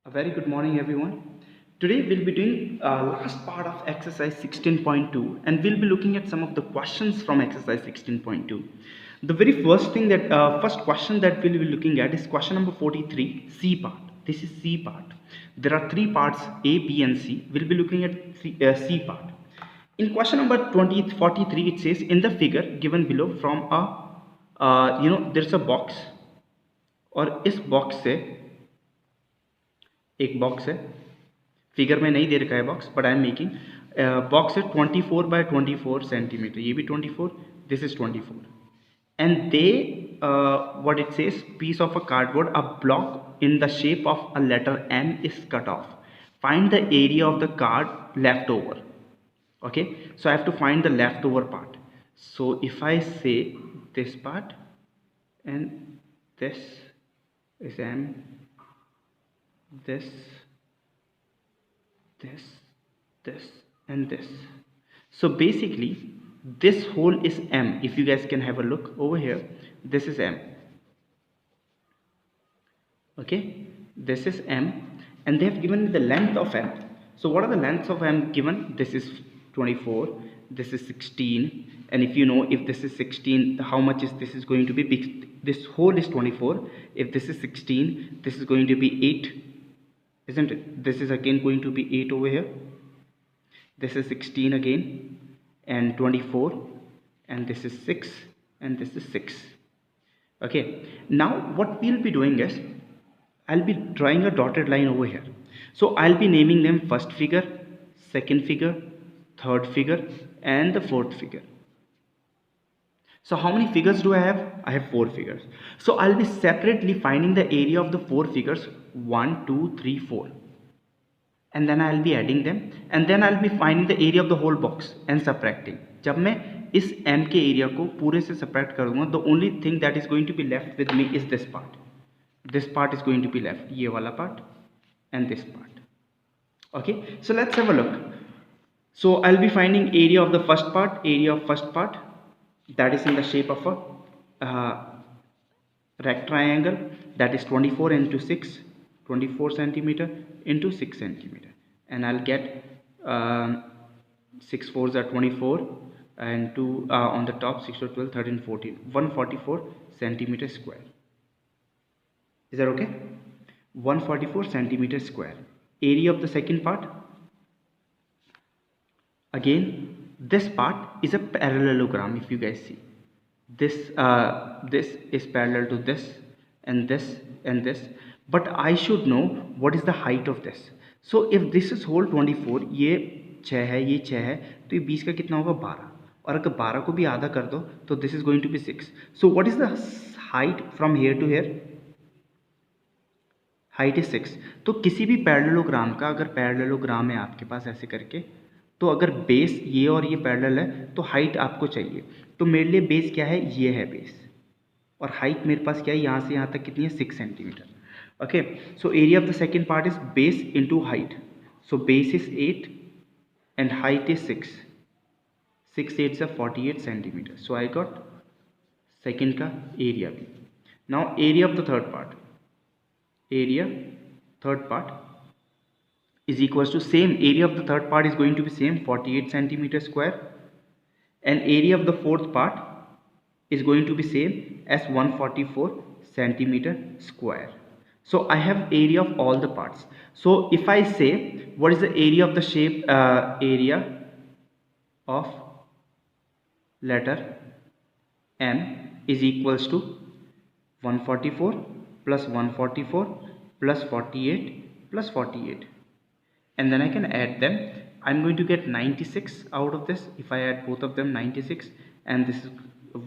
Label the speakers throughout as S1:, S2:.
S1: A very good morning, everyone. Today we'll be doing last part of exercise 16.2 and we'll be looking at some of the questions from exercise 16.2. The very first thing that first question that we'll be looking at is question number 43, C part. This is C part. There are three parts, A, B, and C. We'll be looking at C part. In question number 43, it says in the figure given below from a there's a box और इस box से एक box है, figure में नहीं दे रखा है box, but I am making box है 24 by 24 सेंटीमीटर, ये भी 24, this is 24, and they what it says, piece of a cardboard, a block in the shape of a letter M is cut off. Find the area of the card left over. Okay, so I have to find the leftover part. So if I say this part and this is M, this, this, this, and this. So basically, this hole is M. If you guys can have a look over here, this is M. Okay, this is M, and they have given the length of M. So what are the lengths of M given? This is 24, this is 16, and if you know, if this is 16, how much is this is going to be? This hole is 24. If this is 16, this is going to be 8, isn't it? This is again going to be 8 over here. This is 16 again, and 24, and this is 6, and this is 6. Okay, now what we'll be doing is I'll be drawing a dotted line over here. So I'll be naming them first figure, second figure, third figure, and the fourth figure. So how many figures do I have? I have 4 figures. So I'll be separately finding the area of the 4 figures, 1, 2, 3, 4. And then I'll be adding them, and then I'll be finding the area of the whole box and subtracting. जब मैं इस M के area को पूरे से subtract करूँगा, the only thing that is going to be left with me is this part. This part is going to be left, ये वाला part and this part. Okay, so let's have a look. So I'll be finding area of the first part, that is in the shape of a rectangle, that is 24 into 6, 24 centimeter into 6 centimeter, and I'll get 6 fours are 24, and 2 on the top, 6 to 12, 13, 14, 144 centimeter square. Is that okay? 144 centimeter square. Area of the second part, again this part is a parallelogram. If you guys see, this is parallel to this and this and this, but I should know what is the height of this. So if this is whole 24, ये 6 है, ये 6 है, तो ये 20 का कितना होगा? 12, और अगर 12 को भी आधा कर दो तो this is going to be 6. So what is the height from here to here? Height is 6. तो किसी भी पैरेललोग्राम का, अगर पैरेललोग्राम है आपके पास ऐसे करके, तो अगर बेस ये और ये पैरेलल है तो हाइट आपको चाहिए. तो मेरे लिए बेस क्या है? ये है बेस, और हाइट मेरे पास क्या है? यहाँ से यहाँ तक कितनी है? 6 centimetre. Okay, so area of the second part is base into height. So base is 8 and height is 6. 6 8 से 48 centimetre. So I got second का एरिया भी. Now area of the third part, area third part is equals to, same area of the third part is going to be same, 48 centimeter square, and area of the fourth part is going to be same as 144 centimeter square. So I have area of all the parts. So if I say what is the area of the shape, area of letter M is equals to 144 plus 144 plus 48 plus 48, and then I can add them. I'm going to get 96 out of this. If I add both of them, 96, and this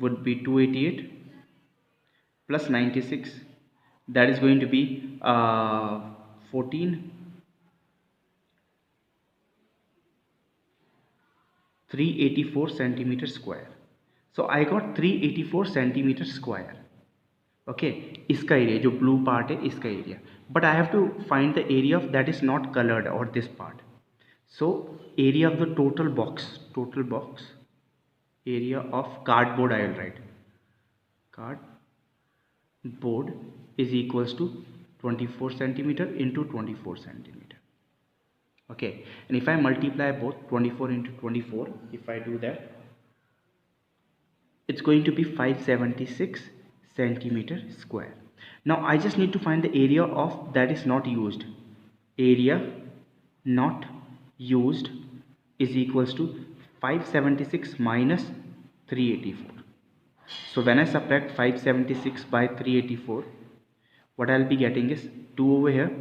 S1: would be 288 plus 96, that is going to be 14, 384 centimeter square. So I got 384 centimeter square. Okay, इसका area जो blue part है इसका area, but I have to find the area of that is not coloured और this part. So area of the total box, area of cardboard, I will write cardboard is equals to 24 centimeter into 24 centimeter. Okay, and if I multiply both 24 into 24, if I do that, it's going to be 576 centimeter square. Now I just need to find the area of that is not used. Area not used is equals to 576 minus 384. So when I subtract 576 by 384, what I'll be getting is 2 over here,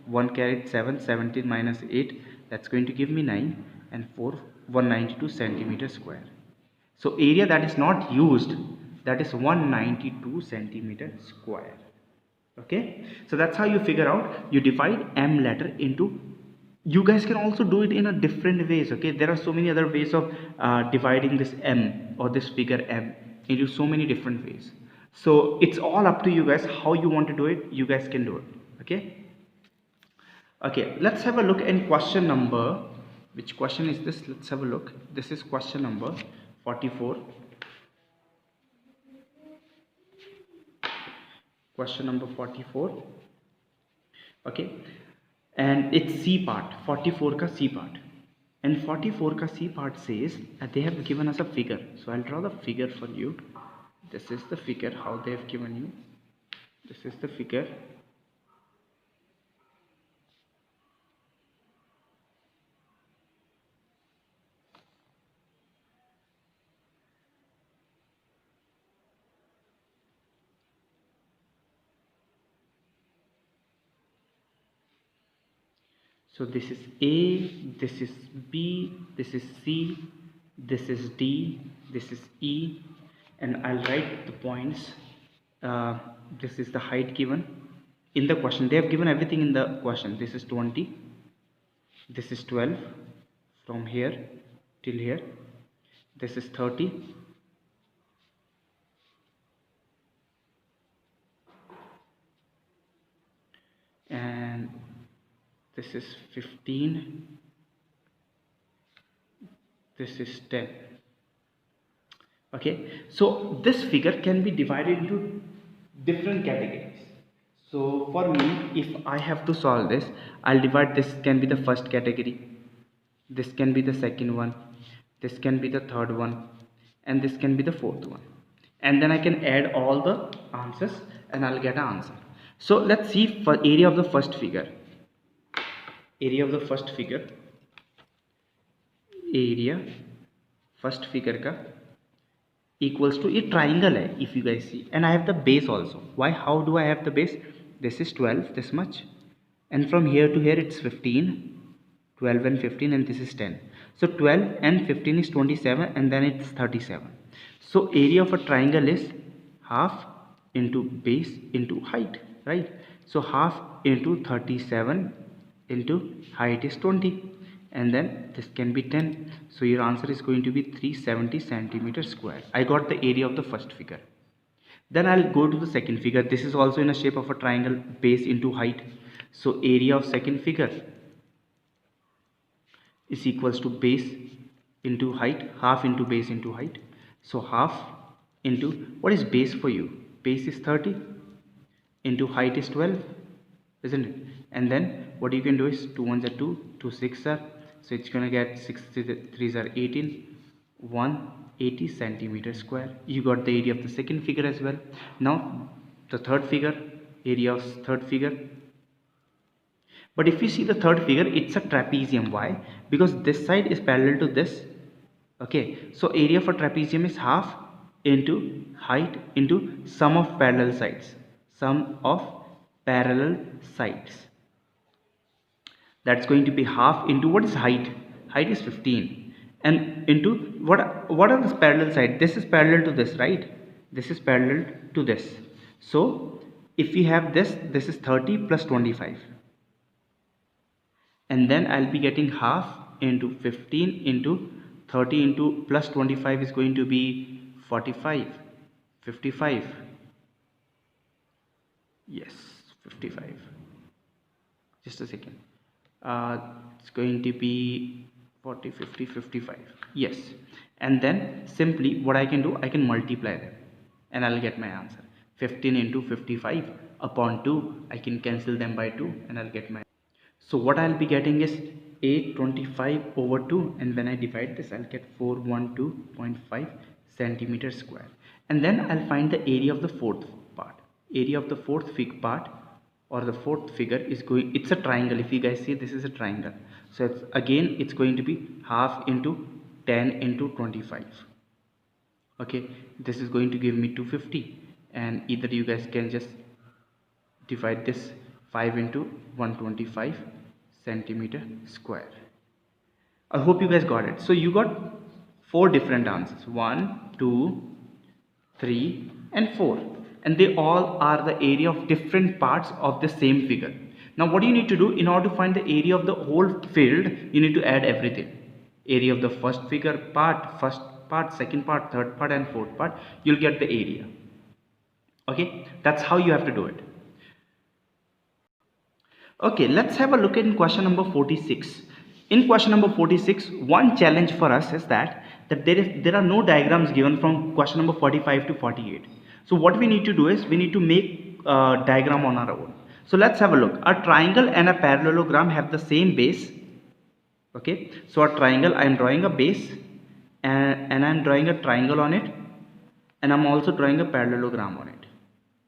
S1: 1 carried 7, 17 minus 8, that's going to give me 9, and 4, 192 centimeter square. So area that is not used, that is 192 centimeter square. Okay, so that's how you figure out. You divide m letter into, you guys can also do it in a different ways. Okay, there are so many other ways of dividing this m or this figure m into so many different ways. So it's all up to you guys how you want to do it. You guys can do it. Okay, let's have a look in question number, which question is this? Let's have a look. This is question number 44. Question number 44. Okay, and it's C part, 44 ka C part, and 44 ka C part says they have given us a figure. So I'll draw the figure for you. This is the figure how they have given you. This is the figure. So this is A, this is B, this is C, this is D, this is E, and I'll write the points. This is the height given in the question. They have given everything in the question. This is 20, this is 12 from here till here, this is 30, and this is 15, this is 10. Okay, so this figure can be divided into different categories. So for me, if I have to solve this, I'll divide this can be the first category, this can be the second one, this can be the third one, and this can be the fourth one, and then I can add all the answers and I'll get an answer. So let's see for area of the first figure. Area of the first figure, area first figure का equals to, ये triangle है if you guys see, and I have the base also. Why? How do I have the base? This is 12, this much, and from here to here it's 15, 12 and 15, and this is 10. So 12 and 15 is 27, and then it's 37. So area of a triangle is half into base into height, right? So half into 37 into height is 20, and then this can be 10. So your answer is going to be 370 centimeter square. I got the area of the first figure. Then I'll go to the second figure. This is also in a shape of a triangle, base into height. So area of second figure is equals to base into height, half into base into height. So half into, what is base for you? Base is 30 into height is 12, isn't it? And then what you can do is 2 1s are 2, 2 6 are, so it's gonna get 6 3s are 18, 180 centimeter square. You got the area of the second figure as well. Now the third figure, area of third figure. But if you see the third figure, it's a trapezium. Why? Because this side is parallel to this. Okay, so area for trapezium is half into height into sum of parallel sides. Sum of parallel sides. That's going to be half into, what is height? Height is 15, and into what are the parallel sides? This is parallel to this, right? This is parallel to this. So if we have this is 30 plus 25, and then I'll be getting half into 15 into 30 into plus 25 is going to be 45, 55, yes, 55. Just a second. It's going to be 40, 50, 55, yes. And then simply what I can do, I can multiply them and I'll get my answer. 15 into 55, upon 2, I can cancel them by 2 and I'll get my. So what I'll be getting is 825 over 2, and when I divide this I'll get 412.5 centimeter square. And then I'll find the area of the fourth part. Area of the fourth part or the fourth figure is going, it's a triangle. If you guys see, this is a triangle, so it's going to be half into 10 into 25. Okay, this is going to give me 250, and either you guys can just divide this 5 into 125 centimeter square. I hope you guys got it. So you got 4 different answers, 1, 2, 3 and 4, and they all are the area of different parts of the same figure. Now what do you need to do in order to find the area of the whole field? You need to add everything. Area of the first figure part, first part, second part, third part and fourth part, you'll get the area. Okay, that's how you have to do it. Okay, let's have a look at question number 46. In question number 46, one challenge for us is that there are no diagrams given from question number 45 to 48. So what we need to do is we need to make a diagram on our own. So let's have a look. A triangle and a parallelogram have the same base. Okay, so a triangle, I am drawing a base and I am drawing a triangle on it, and I'm also drawing a parallelogram on it.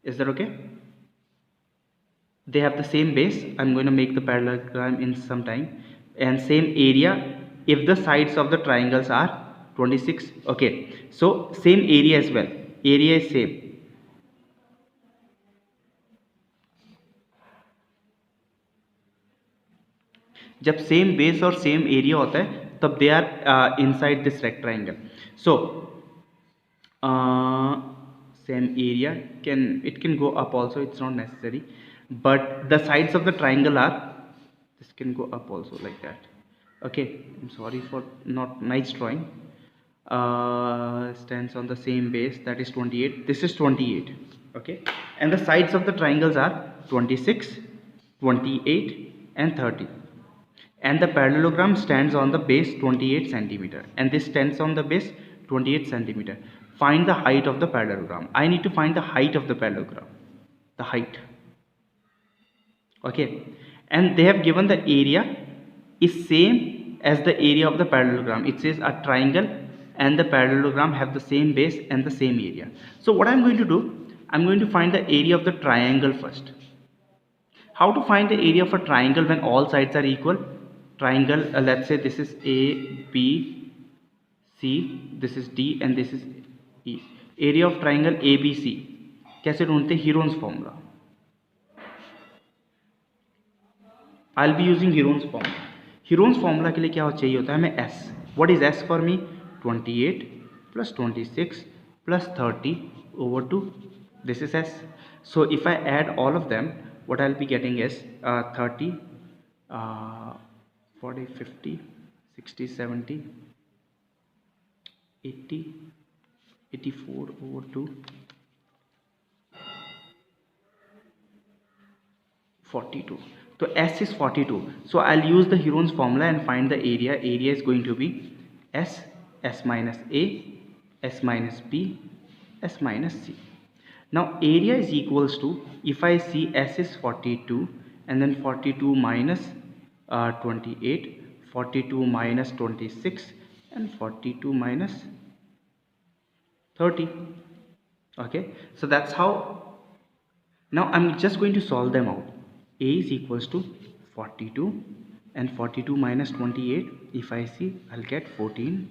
S1: Is that okay? They have the same base. I'm going to make the parallelogram in some time, and same area if the sides of the triangles are 26. Okay, so same area as well, area is same. जब same base और same area होता है तब they are inside this rectangle. So same area can go up also, it's not necessary, but the sides of the triangle are, this can go up also like that. Okay, I'm sorry for not nice drawing. Stands on the same base, that is 28. This is 28. Okay, and the sides of the triangles are 26, 28 and 30, and the parallelogram stands on the base 28 centimeter, and this stands on the base 28 centimeter. Find the height of the parallelogram. I need to find the height of the parallelogram, the height. Okay, and they have given the area is same as the area of the parallelogram. It says a triangle and the parallelogram have the same base and the same area. So what I'm going to do, I'm going to find the area of the triangle first. How to find the area of a triangle when all sides are equal? Triangle, let's say this is A, B, C, this is D and this is E. Area of triangle ABC कैसे ढूंढते हैं? Heron's formula. I'll be using Heron's formula. Heron's formula के लिए क्या चाहिए होता है हमें S. What is S for me? 28 plus 26 plus 30 over 2. This is S. So if I add all of them, what I'll be getting is 30, 40, 50, 60, 70, 80, 84 over 2, 42. So S is 42. So I'll use the Heron's formula and find the area. Area is going to be S, S minus A, S minus B, S minus C. Now area is equals to, if I see S is 42 and then 42 minus 28, 42 minus 26 and 42 minus 30. Okay, so that's how. Now I'm just going to solve them out. A is equals to 42 and 42 minus 28, if I see, I'll get 14.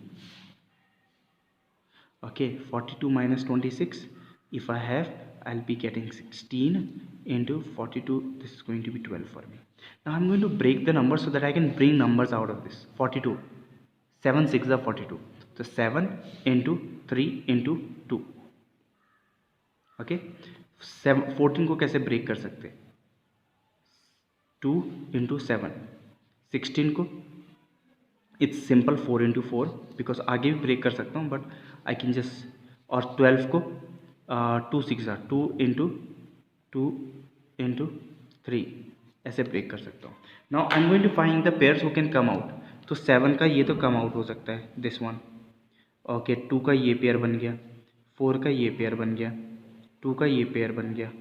S1: Okay, 42 minus 26, if I have, I'll be getting 16 into 42. This is going to be 12 for me. Now I'm going to break the numbers so that I can bring numbers out of this. 42, 7 6 are 42. So 7 into 3 into 2. Okay, 14 को कैसे break कर सकते हैं? 2 into 7. 16 को it's simple 4 into 4, because आगे भी break कर सकता हूँ, but I can just, और 12 को 2 6 are 2 into 3 ऐसे ब्रेक कर सकता हूँ. Now I'm going to find the pairs who can come out. तो 7 का ये तो कम आउट हो सकता है, this one. ओके, 2 का ये पेयर बन गया, 4 का ये पेयर बन गया, 2 का ये पेयर बन गया,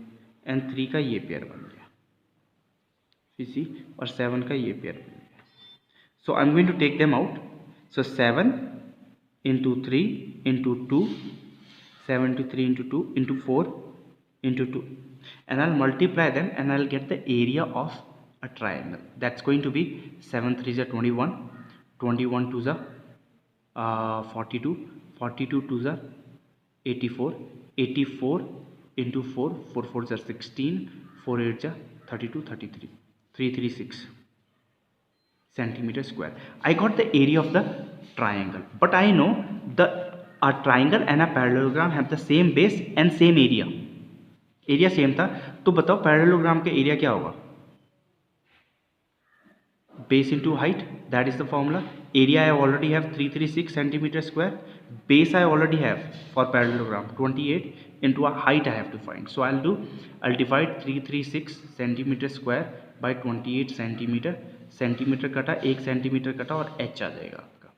S1: एंड 3 का ये पेयर बन गया, सी और 7 का ये पेयर बन गया. So I am going to take them out. So 7 into 3 into 2, 7 to 3 into 2 into 4 into 2, and I'll multiply them and I'll get the area of a triangle. That's going to be 7 3 is 21, 21 2 is 42, 42 2 is 84, 84 into 4, 4 4 is 16, 4 8 is 32, 33, 336 centimeter square. I got the area of the triangle, but I know the a triangle and a parallelogram have the same base and same area. Area same था, तो बताओ parallelogram का area क्या होगा? Base into height, that is the formula. Area I already have 336 centimeter square. Base I already have for parallelogram 28 into a height I have to find. So I'll divide 336 centimeter square by 28 centimeter. Centimetre कटा, 1 centimetre कटा और h आ जाएगा आपका.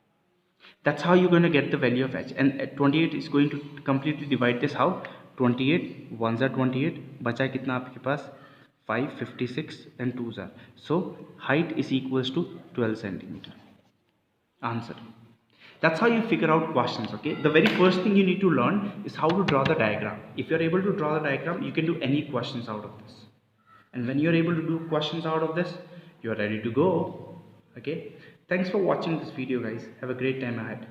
S1: That's how you're going to get the value of h. And 28 is going to completely divide this. How? 28 1s are 28, बचा कितना आपके पास? 5, 56 and 2s are. So height is equals to 12 centimeter. Answer. That's how you figure out questions. Okay, the very first thing you need to learn is how to draw the diagram. If you're able to draw the diagram, you can do any questions out of this. And when you're able to do questions out of this, you're ready to go. Okay, thanks for watching this video, guys. Have a great time ahead.